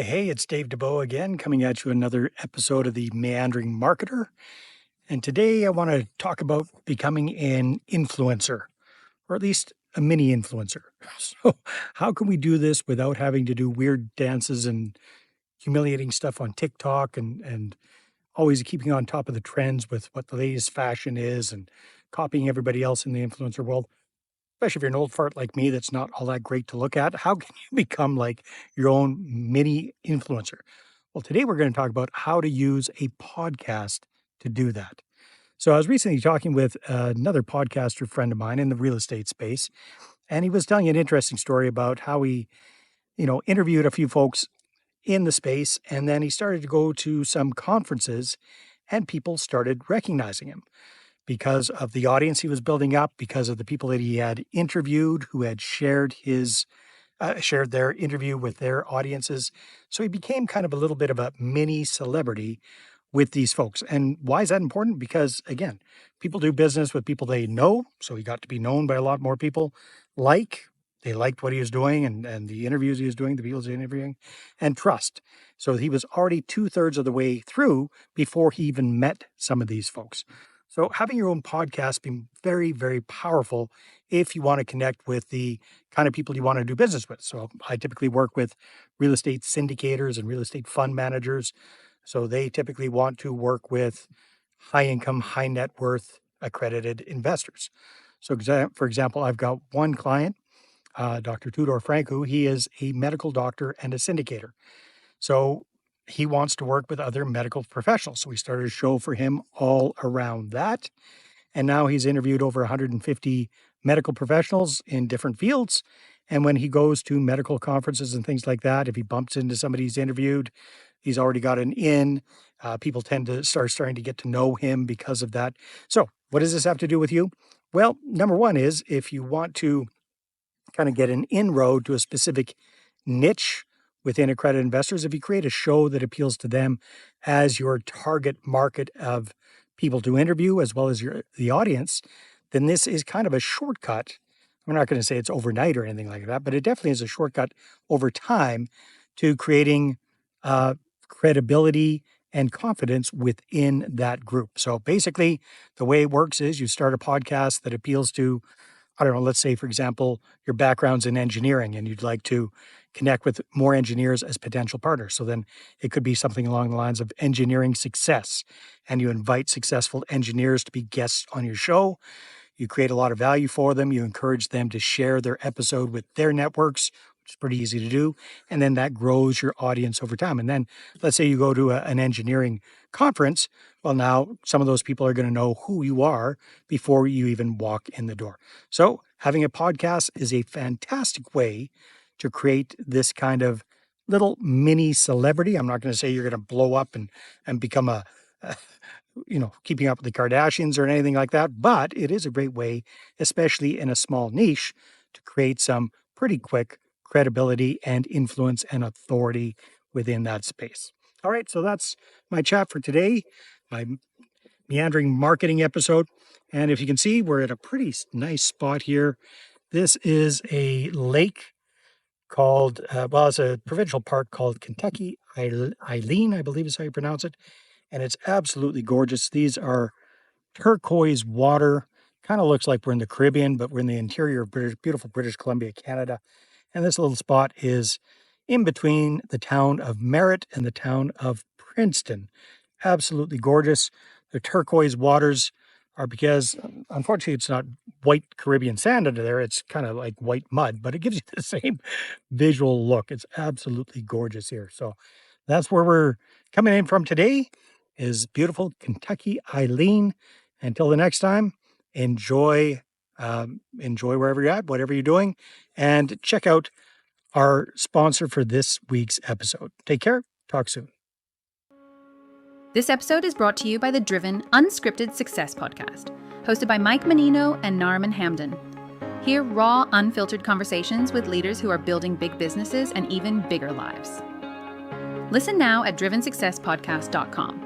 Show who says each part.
Speaker 1: Hey, it's Dave DeBow again, coming at you another episode of the Meandering Marketer. And today I want to talk about becoming an influencer, or at least a mini influencer. So, how can we do this without having to do weird dances and humiliating stuff on TikTok and always keeping on top of the trends with what the latest fashion is and copying everybody else in the influencer world? Especially if you're an old fart like me that's not all that great to look at, how can you become like your own mini influencer? Well, today we're going to talk about how to use a podcast to do that. So I was recently talking with another podcaster friend of mine in the real estate space, and he was telling an interesting story about how he, interviewed a few folks in the space, and then he started to go to some conferences and people started recognizing him because of the audience he was building up, because of the people that he had interviewed who had shared their interview with their audiences. So he became kind of a little bit of a mini celebrity with these folks. And why is that important? Because again, people do business with people they know. So he got to be known by a lot more people. They liked what he was doing and the interviews he was doing, the people he was interviewing, and trust. So he was already 2/3 of the way through before he even met some of these folks. So having your own podcast being very, very powerful if you want to connect with the kind of people you want to do business with. So I typically work with real estate syndicators and real estate fund managers. So they typically want to work with high income, high net worth accredited investors. So for example, I've got one client, Dr. Tudor Franco. He is a medical doctor and a syndicator. So he wants to work with other medical professionals. So we started a show for him all around that. And now he's interviewed over 150 medical professionals in different fields. And when he goes to medical conferences and things like that, if he bumps into somebody he's interviewed, he's already got an in. People tend to starting to get to know him because of that. So what does this have to do with you? Well, number one is if you want to kind of get an inroad to a specific niche within accredited investors, if you create a show that appeals to them as your target market of people to interview, as well as the audience, then this is kind of a shortcut. I'm not going to say it's overnight or anything like that, but it definitely is a shortcut over time to creating credibility and confidence within that group. So basically, the way it works is you start a podcast that appeals to, I don't know, let's say, for example, your background's in engineering and you'd like to connect with more engineers as potential partners. So then it could be something along the lines of engineering success. And you invite successful engineers to be guests on your show. You create a lot of value for them. You encourage them to share their episode with their networks, which is pretty easy to do. And then that grows your audience over time. And then let's say you go to an engineering conference. Well, now some of those people are going to know who you are before you even walk in the door. So having a podcast is a fantastic way to create this kind of little mini celebrity. I'm not going to say you're going to blow up and become keeping up with the Kardashians or anything like that, but it is a great way, especially in a small niche, to create some pretty quick credibility and influence and authority within that space. All right, so that's my chat for today, my meandering marketing episode. And if you can see, we're at a pretty nice spot here. This is a lake called, it's a provincial park called Kentucky Eileen, I believe is how you pronounce it. And it's absolutely gorgeous. These are turquoise water. Kind of looks like we're in the Caribbean, but we're in the interior of beautiful British Columbia, Canada. And this little spot is in between the town of Merritt and the town of Princeton. Absolutely gorgeous. The turquoise waters are because, unfortunately, it's not white Caribbean sand under there. It's kind of like white mud, but it gives you the same visual look. It's absolutely gorgeous here. So that's where we're coming in from today, is beautiful Kentucky Eileen. Until the next time, enjoy wherever you're at, whatever you're doing, and check out our sponsor for this week's episode. Take care. Talk soon.
Speaker 2: This episode is brought to you by the Driven Unscripted Success Podcast, hosted by Mike Menino and Nariman Hamden. Hear raw, unfiltered conversations with leaders who are building big businesses and even bigger lives. Listen now at drivensuccesspodcast.com.